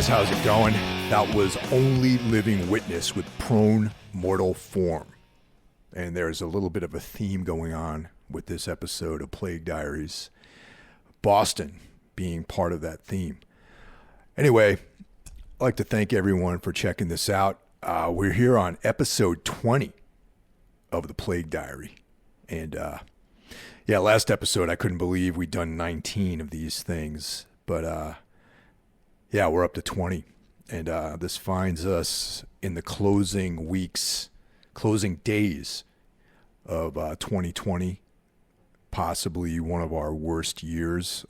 How's it going? That was Only Living Witness with Prone Mortal Form. And there's a little bit of a theme going on with this episode of Plague Diaries. Boston being part of that theme. Anyway, I'd like to thank everyone for checking this out. We're here on episode 20 of the Plague Diary. And last episode I couldn't believe we'd done 19 of these things. But we're up to 20, and this finds us in the closing days of 2020, possibly one of our worst years.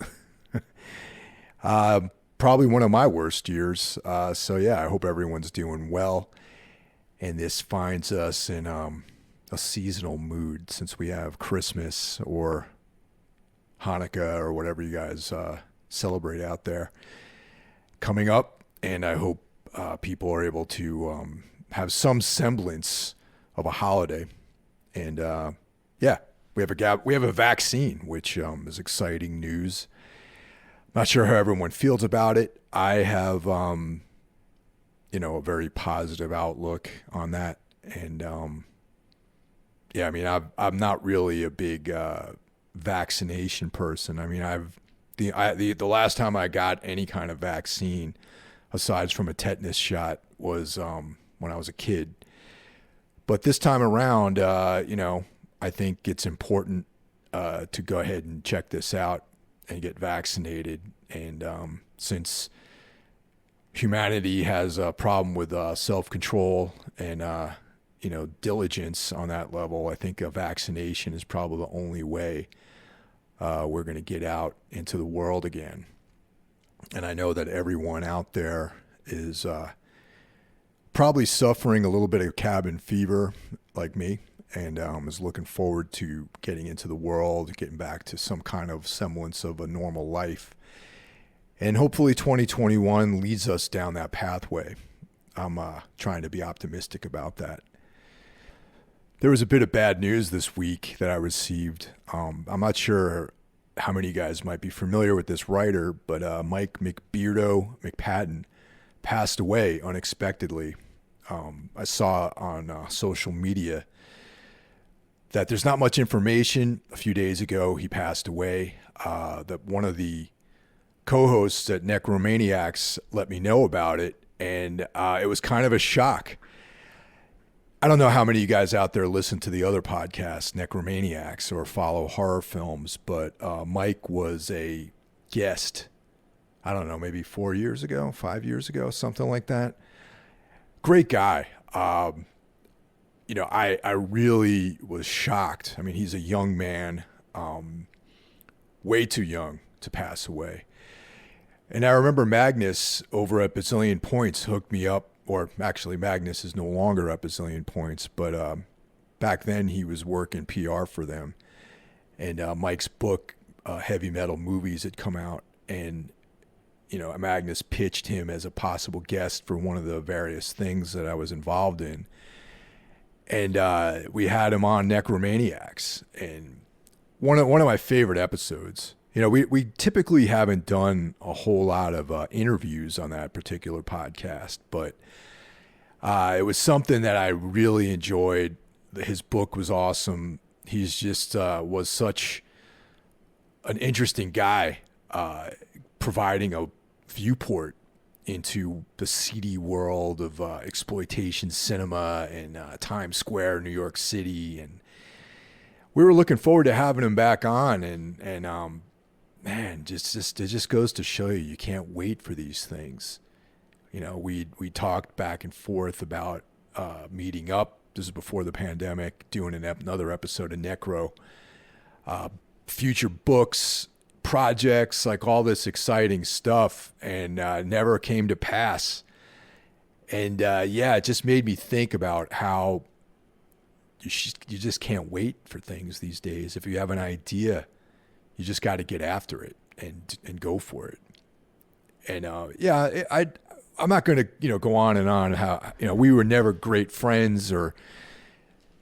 Probably one of my worst years. I hope everyone's doing well, and this finds us in a seasonal mood since we have Christmas or Hanukkah or whatever you guys celebrate out there coming up, and I hope people are able to have some semblance of a holiday. And we have a vaccine, which is exciting news. Not sure how everyone feels about it. I have a very positive outlook on that, and I'm not really a big vaccination person. I mean, the last time I got any kind of vaccine, aside from a tetanus shot, was when I was a kid. But this time around, I think it's important to go ahead and check this out and get vaccinated. And since humanity has a problem with self-control and diligence on that level, I think a vaccination is probably the only way we're going to get out into the world again. And I know that everyone out there is probably suffering a little bit of cabin fever like me, and is looking forward to getting into the world, getting back to some kind of semblance of a normal life. And hopefully 2021 leads us down that pathway. I'm trying to be optimistic about that. There was a bit of bad news this week that I received. I'm not sure how many of you guys might be familiar with this writer, but Mike McPadden passed away unexpectedly. I saw on social media that there's not much information. A few days ago, he passed away. That one of the co-hosts at Necromaniacs let me know about it, and it was kind of a shock. I don't know how many of you guys out there listen to the other podcasts, Necromaniacs, or follow horror films, but Mike was a guest, I don't know, maybe 5 years ago, something like that. Great guy. I really was shocked. I mean, he's a young man, way too young to pass away. And I remember Magnus over at Bazillion Points hooked me up. Or actually, Magnus is no longer at Bazillion Points, but back then he was working PR for them. And Mike's book, Heavy Metal Movies, had come out, and Magnus pitched him as a possible guest for one of the various things that I was involved in. And we had him on Necromaniacs, and one of my favorite episodes. We typically haven't done a whole lot of interviews on that particular podcast, but it was something that I really enjoyed. His book was awesome. He's just was such an interesting guy, providing a viewport into the seedy world of exploitation cinema and Times Square, New York City, and we were looking forward to having him back on, and man, it just goes to show you can't wait for these things. We talked back and forth about meeting up. This is before the pandemic, doing another episode of Necro, future books, projects, like all this exciting stuff, and never came to pass. And yeah, it just made me think about how you just can't wait for things these days. If you have an idea, you just got to get after it and go for it. And yeah, I'm not going to go on and on how we were never great friends, or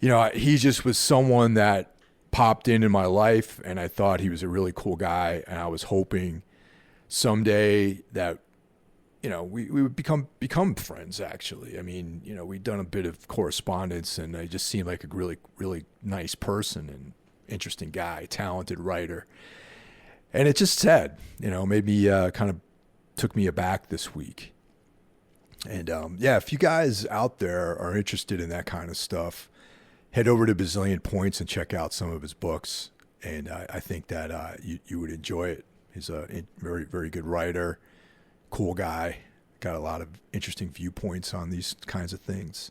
he just was someone that popped in my life, and I thought he was a really cool guy, and I was hoping someday that we would become friends. Actually, I mean, we'd done a bit of correspondence, and he just seemed like a really, really nice person and interesting guy, talented writer. And it just sad, made me kind of took me aback this week. And yeah, if you guys out there are interested in that kind of stuff, head over to Bazillion Points and check out some of his books. And I think that you would enjoy it. He's a very, very good writer. Cool guy, got a lot of interesting viewpoints on these kinds of things.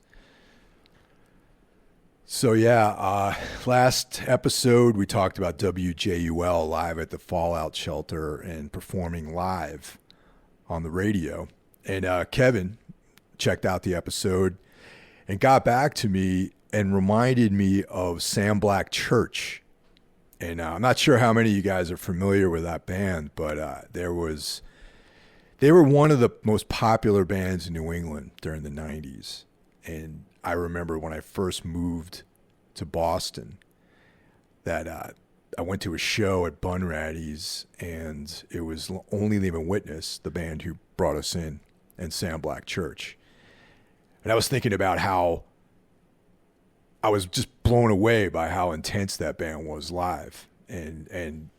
So yeah, last episode we talked about WJUL live at the Fallout Shelter and performing live on the radio. And Kevin checked out the episode and got back to me and reminded me of Sam Black Church. And I'm not sure how many of you guys are familiar with that band, but they were one of the most popular bands in New England during the 90s. And I remember when I first moved to Boston that I went to a show at Bunratty's, and it was Only Living Witness, the band who brought us in, and Sam Black Church. And I was thinking about how I was just blown away by how intense that band was live. And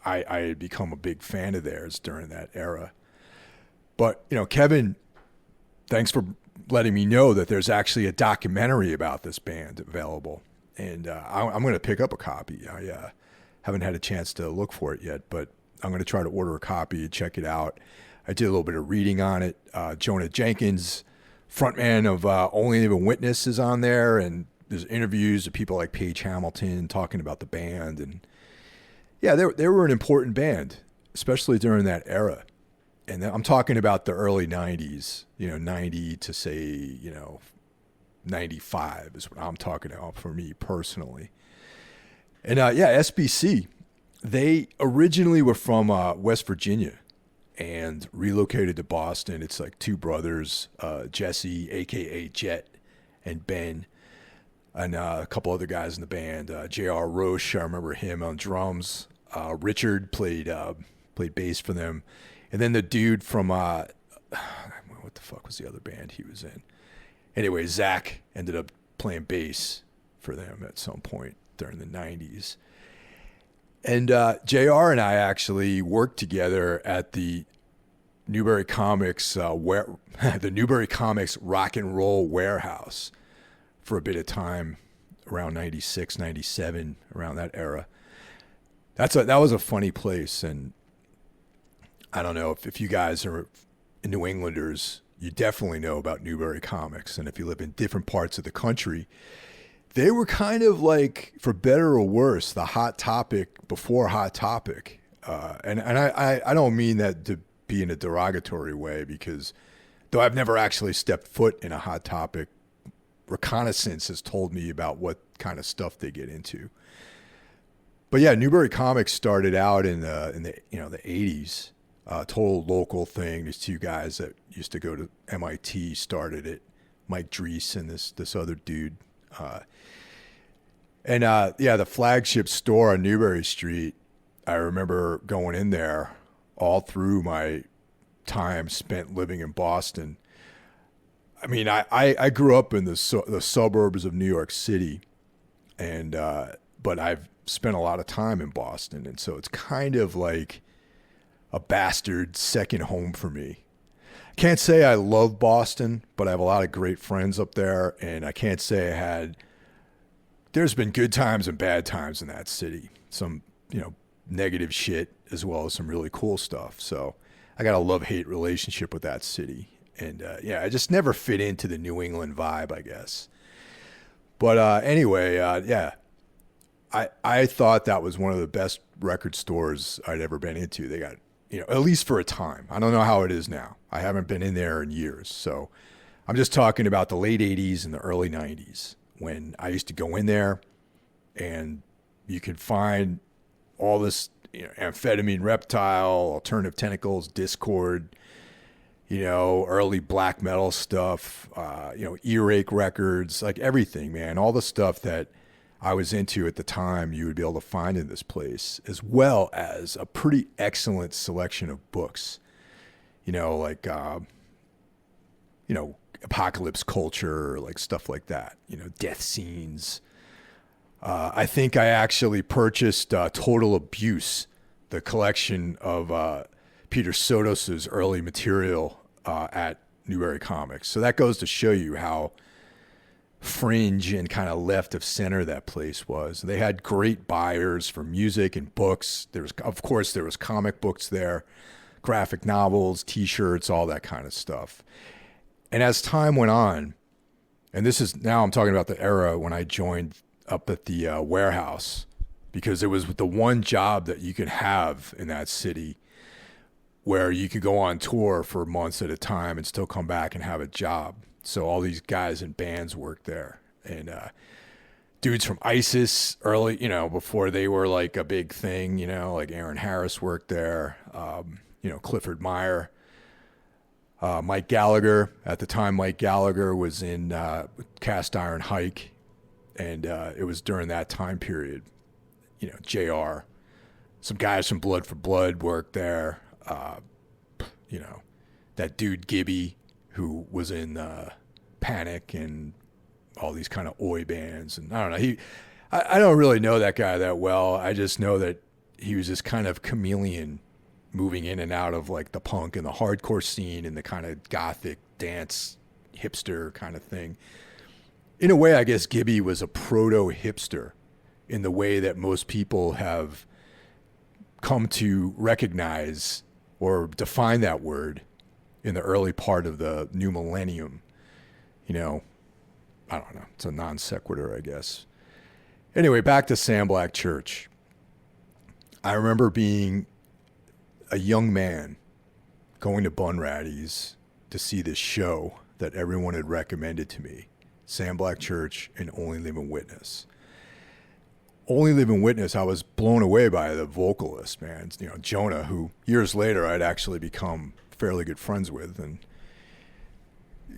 I had become a big fan of theirs during that era. But, Kevin, thanks for letting me know that there's actually a documentary about this band available. And I'm going to pick up a copy. I haven't had a chance to look for it yet, but I'm going to try to order a copy and check it out. I did a little bit of reading on it. Jonah Jenkins, frontman of Only Living Witness, is on there. And there's interviews of people like Paige Hamilton talking about the band. And yeah, they were an important band, especially during that era. And I'm talking about the early 90s, 90 to say, 95 is what I'm talking about for me personally. And yeah, SBC, they originally were from West Virginia and relocated to Boston. It's like two brothers, Jesse, a.k.a. Jet, and Ben, and a couple other guys in the band. J.R. Roche, I remember him on drums. Richard played bass for them. And then the dude from, what the fuck was the other band he was in? Anyway, Zach ended up playing bass for them at some point during the 90s. And JR and I actually worked together at the Newbury Comics, the Newbury Comics Rock and Roll Warehouse for a bit of time, around 96, 97, around that era. That was a funny place, and I don't know if you guys are New Englanders, you definitely know about Newbury Comics. And if you live in different parts of the country, they were kind of like, for better or worse, the hot topic before Hot Topic. And I don't mean that to be in a derogatory way, because though I've never actually stepped foot in a Hot Topic, reconnaissance has told me about what kind of stuff they get into. But yeah, Newbury Comics started out in the 80s. Total local thing. These two guys that used to go to MIT started it, Mike Drees and this other dude. And yeah, the flagship store on Newbury Street, I remember going in there all through my time spent living in Boston. I mean, I grew up in the suburbs of New York City, and but I've spent a lot of time in Boston, and so it's kind of like a bastard second home for me. I can't say I love Boston, but I have a lot of great friends up there, and I can't say there's been good times and bad times in that city. Some, negative shit as well as some really cool stuff. So I got a love-hate relationship with that city. And yeah, I just never fit into the New England vibe, I guess. But anyway, yeah, I thought that was one of the best record stores I'd ever been into. They got, at least for a time. I don't know how it is now. I haven't been in there in years. So I'm just talking about the late 80s and the early 90s when I used to go in there and you could find all this, amphetamine reptile, alternative tentacles, Discord, early black metal stuff, earache records, like everything, man. All the stuff that I was into at the time you would be able to find in this place, as well as a pretty excellent selection of books, like, apocalypse culture, like stuff like that, death scenes. I think I actually purchased Total Abuse, the collection of Peter Sodos's early material at Newberry Comics. So that goes to show you how fringe and kind of left of center that place was. They had great buyers for music and books. There was comic books there, graphic novels, T-shirts, all that kind of stuff. And as time went on, and now I'm talking about the era when I joined up at the warehouse, because it was the one job that you could have in that city where you could go on tour for months at a time and still come back and have a job. So all these guys in bands worked there, and dudes from ISIS early, before they were like a big thing, like Aaron Harris worked there, Clifford Meyer, Mike Gallagher. At the time, Mike Gallagher was in Cast Iron Hike, and it was during that time period. JR, some guys from Blood for Blood worked there. That dude Gibby, who was in Panic and all these kind of oi bands, and I don't know. I don't really know that guy that well. I just know that he was this kind of chameleon, moving in and out of like the punk and the hardcore scene and the kind of gothic dance hipster kind of thing. In a way, I guess Gibby was a proto-hipster in the way that most people have come to recognize or define that word in the early part of the new millennium. I don't know. It's a non sequitur, I guess. Anyway, back to Sam Black Church. I remember being a young man going to Bunratty's to see this show that everyone had recommended to me, Sam Black Church and Only Living Witness. Only Living Witness, I was blown away by the vocalist, man. Jonah, who years later I'd actually become fairly good friends with and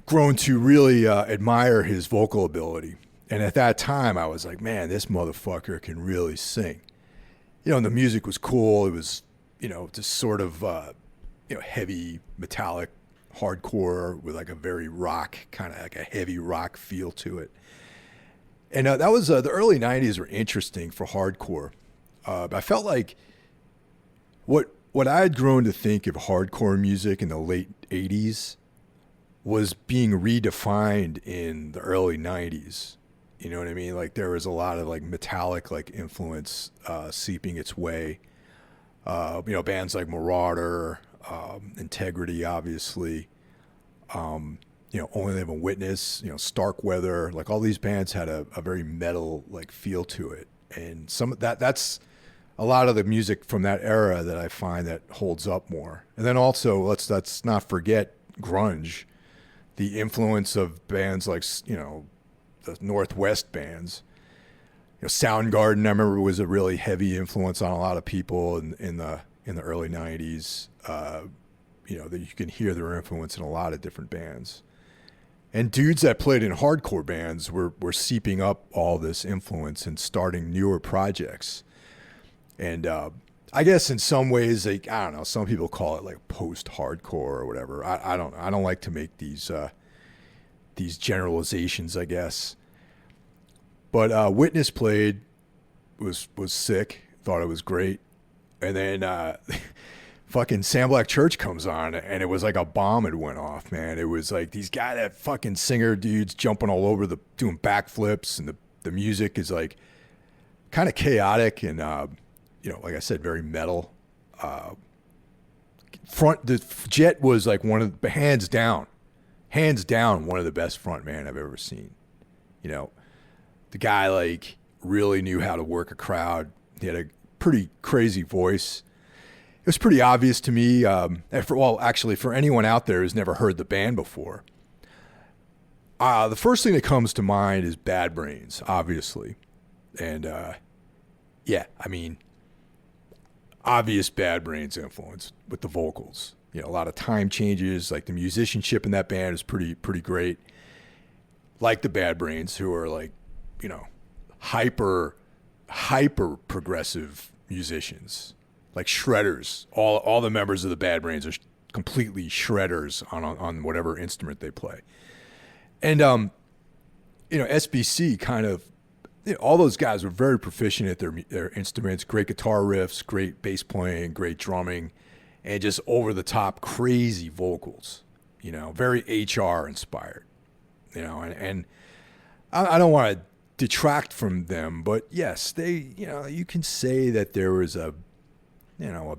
grown to really admire his vocal ability. And at that time, I was like, man, this motherfucker can really sing. And the music was cool. It was, just sort of, heavy, metallic, hardcore with like a very rock, kind of like a heavy rock feel to it. And that was, the early 90s were interesting for hardcore. I felt like what I had grown to think of hardcore music in the late 80s was being redefined in the early 90s. You know what I mean? Like there was a lot of like metallic like influence seeping its way. Bands like Marauder, Integrity, obviously. Only Living Witness, Starkweather, like all these bands had a very metal like feel to it. And some of that's a lot of the music from that era that I find that holds up more. And then also let's not forget grunge, the influence of bands like, the Northwest bands. Soundgarden, I remember, was a really heavy influence on a lot of people in the early 90s. That you can hear their influence in a lot of different bands. And dudes that played in hardcore bands were seeping up all this influence and starting newer projects. And I guess in some ways, like, I don't know, some people call it like post-hardcore or whatever. I don't like to make these generalizations, I guess. But Witness played, was sick, thought it was great. And then fucking Sam Black Church comes on, and it was like a bomb had went off, man. It was like these that fucking singer dudes jumping all over doing backflips, and the music is like kind of chaotic and like I said, very metal. The Jet was like one of the hands down one of the best front man I've ever seen. The guy like really knew how to work a crowd. He had a pretty crazy voice. It was pretty obvious to me. For anyone out there who's never heard the band before, The first thing that comes to mind is Bad Brains, obviously. And yeah, I mean, obvious Bad Brains influence with the vocals. You know, a lot of time changes. Like the musicianship in that band is pretty great. Like the Bad Brains, who are like, you know, hyper progressive musicians, like shredders. All the members of the Bad Brains are completely shredders on whatever instrument they play. And you know, SBC kind of, you know, all those guys were very proficient at their instruments, great guitar riffs, great bass playing, great drumming, and just over the top crazy vocals, you know, very HR inspired, you know, and I don't want to detract from them, but yes, they, you know, you can say that there was a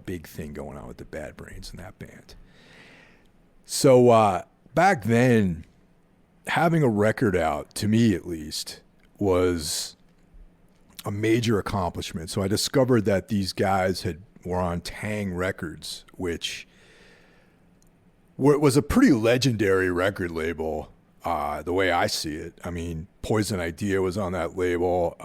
big thing going on with the Bad Brains in that band. So back then, having a record out, to me at least, was a major accomplishment. So I discovered that these guys were on Tang Records, which was a pretty legendary record label, the way I see it. I mean, Poison Idea was on that label.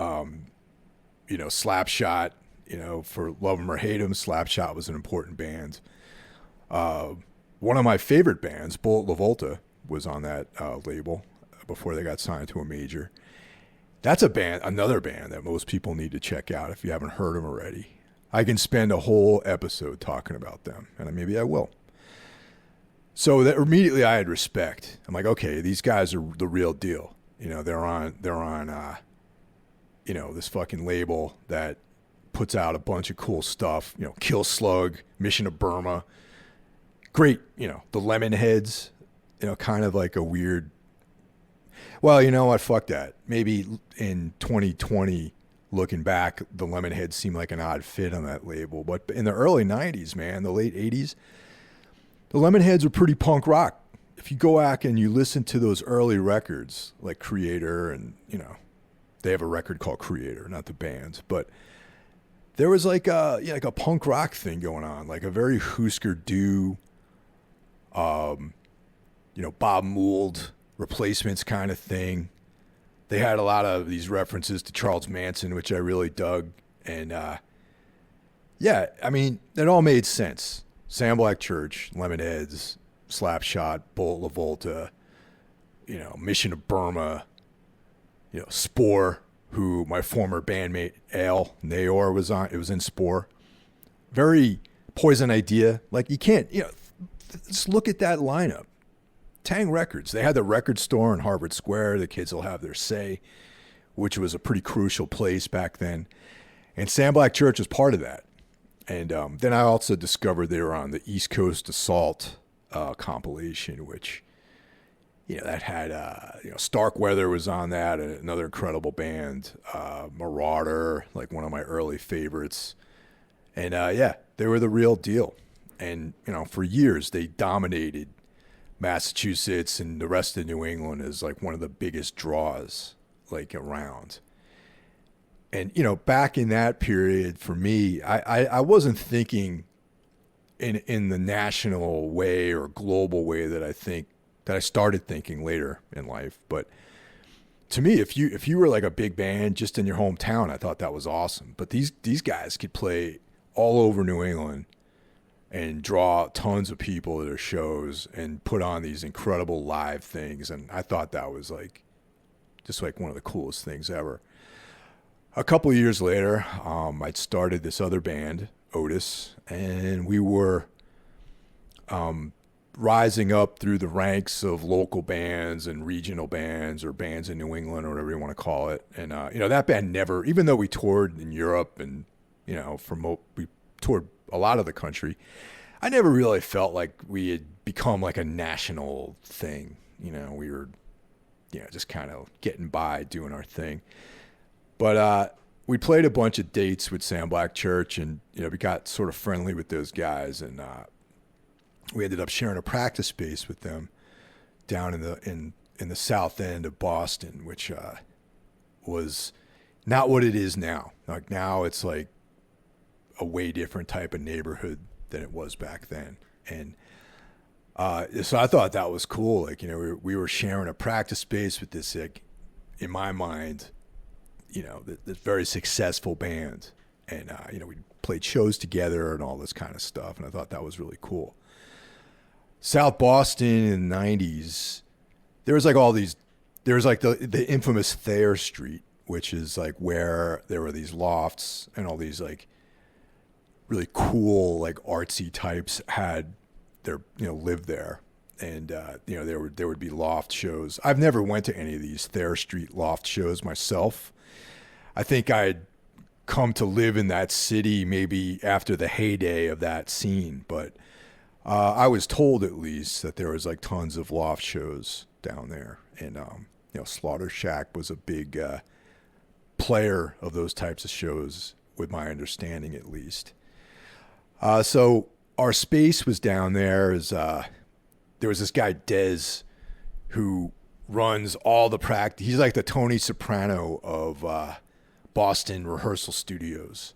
You know, Slapshot, you know, for Love 'Em or Hate 'Em, Slapshot was an important band. One of my favorite bands, Bullet La Volta, was on that label before they got signed to a major. That's another band that most people need to check out if you haven't heard them already. I can spend a whole episode talking about them, and maybe I will. So that immediately I had respect. I'm like, okay, these guys are the real deal. You know, they're on you know, this fucking label that puts out a bunch of cool stuff. You know, Kill Slug, Mission to Burma. Great, you know, the Lemonheads, you know, kind of like a weird, well, you know what, fuck that. Maybe in 2020, looking back, the Lemonheads seemed like an odd fit on that label. But in the early 90s, man, the late 80s, the Lemonheads were pretty punk rock. If you go back and you listen to those early records, like Creator, and, you know, they have a record called Creator, not the band, but there was like a punk rock thing going on, like a very Husker Du, you know, Bob Mould Replacements kind of thing. They had a lot of these references to Charles Manson, which I really dug. And yeah, I mean, it all made sense. Sam Black Church, Lemonheads, Slapshot, Bullet La Volta, you know, Mission to Burma, you know, Spore, who my former bandmate Al Nayor was on. It was in Spore. Very Poison Idea. Like, you can't, you know, just look at that lineup. Tang Records. They had the record store in Harvard Square. The kids will have their say, which was a pretty crucial place back then. And Sam Black Church was part of that. And then I also discovered they were on the East Coast Assault compilation, which, you know, that had, you know, Starkweather was on that, another incredible band. Marauder, like one of my early favorites. And yeah, they were the real deal. And, you know, for years they dominated Massachusetts and the rest of New England as like one of the biggest draws, like, around. And, you know, back in that period for me, I wasn't thinking in the national way or global way that I started thinking later in life. But to me, if you were like a big band just in your hometown, I thought that was awesome. But these guys could play all over New England and draw tons of people to their shows and put on these incredible live things. And I thought that was like just like one of the coolest things ever. A couple of years later, I'd started this other band, Otis, and we were rising up through the ranks of local bands and regional bands or bands in New England or whatever you want to call it. And, you know, that band never, even though we toured in Europe and, you know, we toured a lot of the country, I never really felt like we had become like a national thing. You know, we were, you know, just kind of getting by doing our thing. But we played a bunch of dates with Sam Black Church, and, you know, we got sort of friendly with those guys, and we ended up sharing a practice space with them down in the south end of Boston, which was not what it is now. Like, now it's like a way different type of neighborhood than it was back then. And So I thought that was cool. Like, we were sharing a practice space with this, like, in my mind, this very successful band. And, we played shows together and all this kind of stuff. And I thought that was really cool. South Boston in the 90s, there was like the infamous Thayer Street, which is like where there were these lofts and all these like really cool, like artsy types had lived there. And, there would be loft shows. I've never went to any of these Thayer Street loft shows myself. I think I'd come to live in that city maybe after the heyday of that scene. But I was told at least that there was like tons of loft shows down there. And, Slaughter Shack was a big player of those types of shows, with my understanding at least. So our space was down there. There was this guy, Dez, who runs all the practice. He's like the Tony Soprano of Boston rehearsal studios.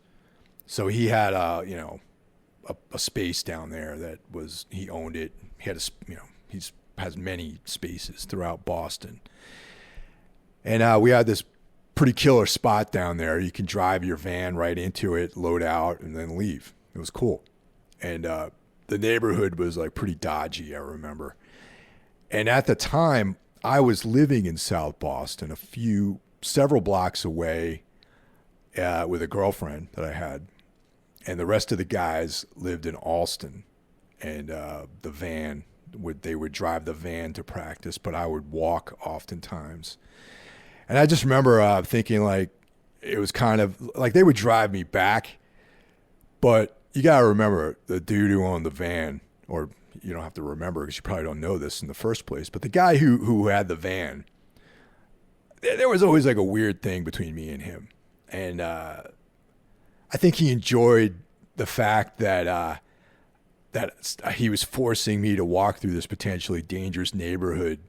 So he had a space down there that he owned it. He had has many spaces throughout Boston. And we had this pretty killer spot down there. You can drive your van right into it, load out, and then leave. It was cool. And the neighborhood was like pretty dodgy, I remember. And at the time, I was living in South Boston, several blocks away with a girlfriend that I had. And the rest of the guys lived in Alston. And they would drive the van to practice, but I would walk oftentimes. And I just remember thinking, like, it was kind of like they would drive me back, but you got to remember the dude who owned the van, or you don't have to remember because you probably don't know this in the first place, but the guy who had the van, there was always like a weird thing between me and him. And I think he enjoyed the fact that he was forcing me to walk through this potentially dangerous neighborhood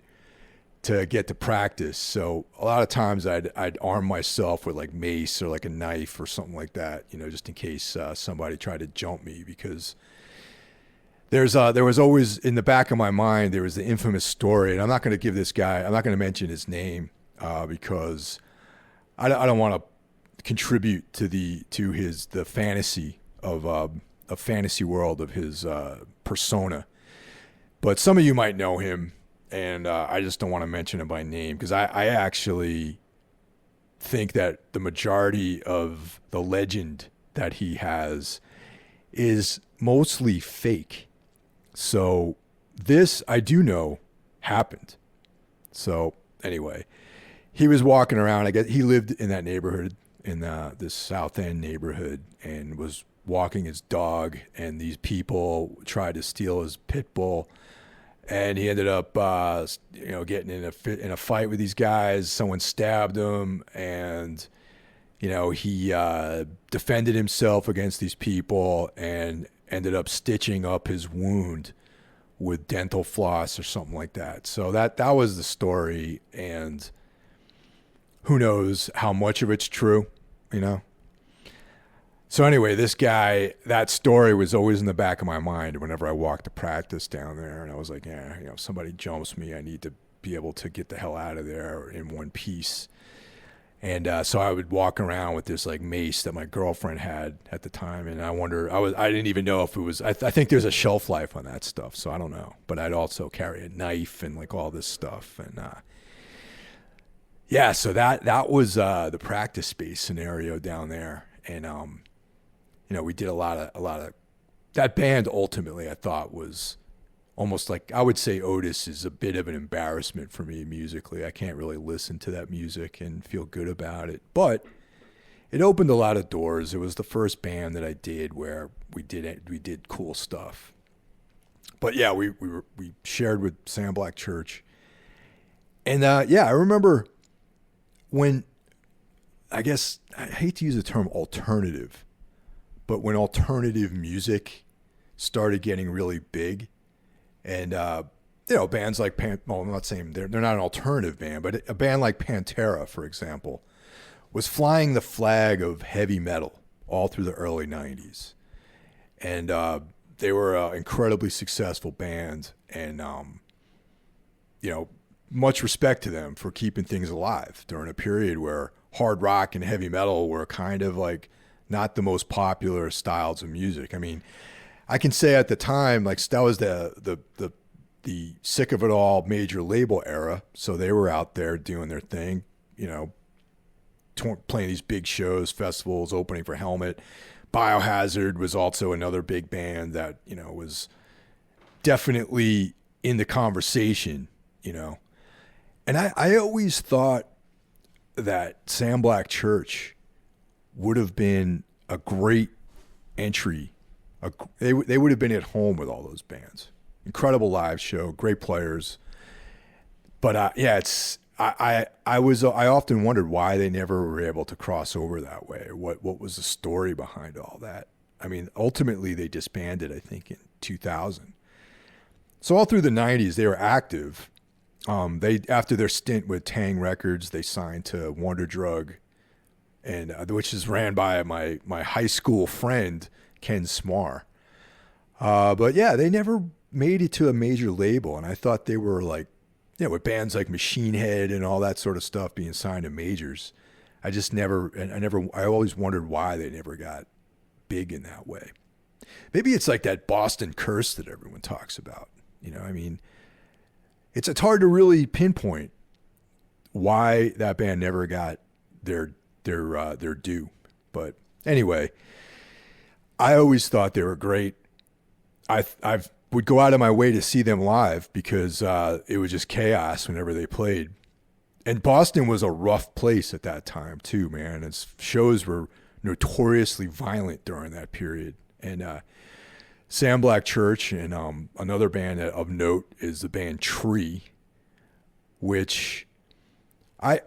to get to practice. So a lot of times I'd arm myself with like mace or like a knife or something like that, just in case somebody tried to jump me, because there was always in the back of my mind, there was the infamous story, and I'm not going to mention his name because I don't want to contribute to the fantasy of a fantasy world of his persona. But some of you might know him. And I just don't want to mention him by name because I actually think that the majority of the legend that he has is mostly fake. So this, I do know, happened. So anyway, he was walking around. I guess he lived in that neighborhood, in this South End neighborhood, and was walking his dog. And these people tried to steal his pit bull. And he ended up, getting in a fight with these guys. Someone stabbed him, and he defended himself against these people and ended up stitching up his wound with dental floss or something like that. So that was the story, and who knows how much of it's true, So anyway, this guy, that story was always in the back of my mind whenever I walked to practice down there. And I was like, if somebody jumps me, I need to be able to get the hell out of there in one piece. And so I would walk around with this like mace that my girlfriend had at the time. And I didn't even know if it was, I think there's a shelf life on that stuff. So I don't know. But I'd also carry a knife and like all this stuff. And so that was the practice space scenario down there. And, we did a lot of that band. Ultimately, I thought was almost like, I would say Otis is a bit of an embarrassment for me musically. I can't really listen to that music and feel good about it, but it opened a lot of doors. It was the first band that I did where we did cool stuff. But yeah, we shared with Sam Black Church, and I remember when, I guess I hate to use the term alternative, but when alternative music started getting really big, and bands like I'm not saying they're not an alternative band, but a band like Pantera, for example, was flying the flag of heavy metal all through the early 90s. And they were an incredibly successful band. And, you know, much respect to them for keeping things alive during a period where hard rock and heavy metal were kind of like not the most popular styles of music. I mean, I can say at the time, like that was the Sick of It All major label era. So they were out there doing their thing, you know, playing these big shows, festivals, opening for Helmet. Biohazard was also another big band that, you know, was definitely in the conversation, you know. And I always thought that Sam Black Church would have been a great entry. They would have been at home with all those bands. Incredible live show, great players. But yeah, I often wondered why they never were able to cross over that way. What was the story behind all that? I mean, ultimately they disbanded, I think, in 2000. So all through the 90s they were active. They after their stint with Tang Records, they signed to Wonder Drug, and which is ran by my high school friend Ken Smar. But yeah, they never made it to a major label, and I thought they were like, you know, with bands like Machine Head and all that sort of stuff being signed to majors. I always wondered why they never got big in that way. Maybe it's like that Boston curse that everyone talks about. You know, I mean, it's hard to really pinpoint why that band never got their due. But anyway, I always thought they were great. I would go out of my way to see them live because it was just chaos whenever they played. And Boston was a rough place at that time too, man. Its shows were notoriously violent during that period. And Sam Black Church and another band of note is the band Tree, which I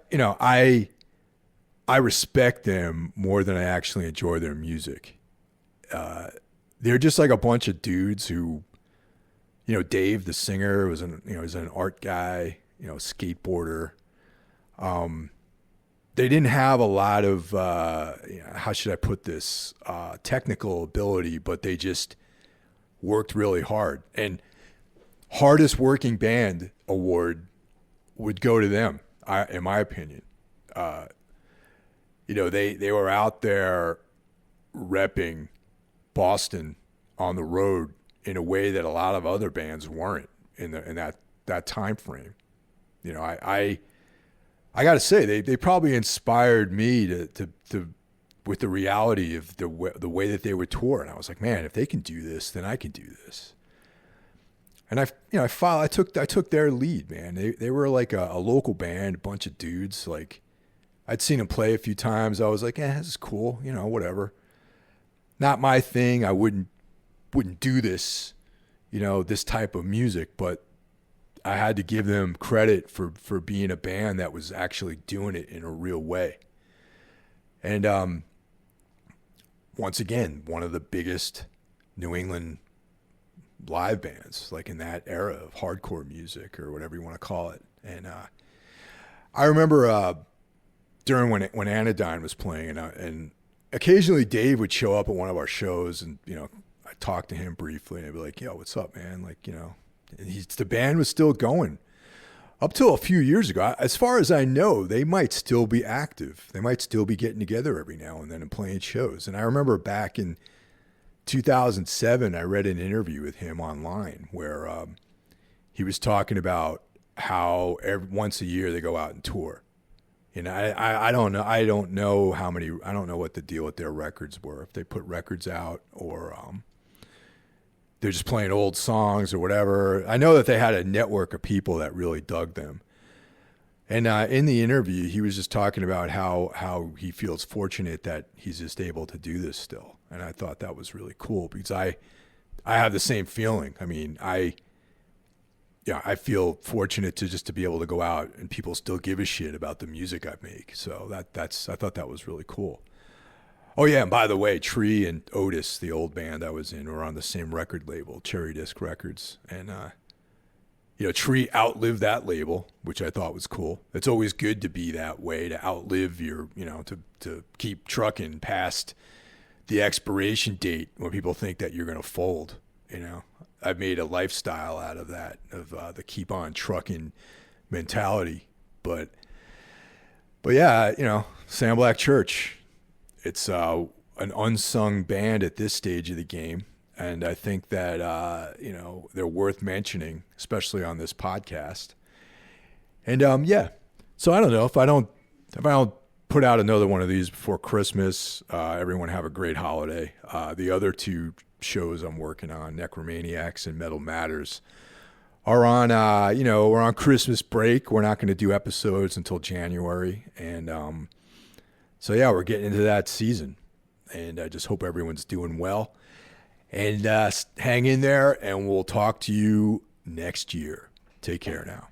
respect them more than I actually enjoy their music. They're just like a bunch of dudes who, you know, Dave, the singer, was an art guy, you know, skateboarder. They didn't have a lot of, how should I put this, technical ability, but they just worked really hard. And hardest working band award would go to them, in my opinion. You know, they were out there repping Boston on the road in a way that a lot of other bands weren't in that time frame. You know, I got to say they probably inspired me to with the reality of the way that they would tour, and I was like, man, if they can do this, then I can do this. And I took their lead, man. They were like a local band, a bunch of dudes. Like, I'd seen them play a few times. I was like, this is cool, you know, whatever. Not my thing. I wouldn't do this, you know, this type of music, but I had to give them credit for being a band that was actually doing it in a real way. And once again, one of the biggest New England live bands, like in that era of hardcore music or whatever you want to call it. And I remember during when Anodyne was playing, and occasionally Dave would show up at one of our shows, and, you know, I talked to him briefly, and I'd be like, yo, what's up, man? Like, you know, the band was still going up till a few years ago. As far as I know, they might still be active. They might still be getting together every now and then and playing shows. And I remember back in 2007, I read an interview with him online where he was talking about how once a year they go out and tour. And I don't know. I don't know what the deal with their records were. If they put records out or they're just playing old songs or whatever. I know that they had a network of people that really dug them. And in the interview, he was just talking about how he feels fortunate that he's just able to do this still. And I thought that was really cool because I have the same feeling. I mean, I feel fortunate to be able to go out and people still give a shit about the music I make. So I thought that was really cool. Oh yeah, and by the way, Tree and Otis, the old band I was in, were on the same record label, Cherry Disc Records. And you know, Tree outlived that label, which I thought was cool. It's always good to be that way, to outlive your, you know, to keep trucking past the expiration date when people think that you're going to fold, you know. I've made a lifestyle out of that, of the keep on trucking mentality. But yeah, Sam Black Church, it's an unsung band at this stage of the game. And I think that, they're worth mentioning, especially on this podcast. And so I don't know if I don't put out another one of these before Christmas. Everyone have a great holiday. The other two shows I'm working on, Necromaniacs and Metal Matters, are on, we're on Christmas break. We're not going to do episodes until January. And so, yeah, we're getting into that season. And I just hope everyone's doing well. And hang in there, and we'll talk to you next year. Take care now.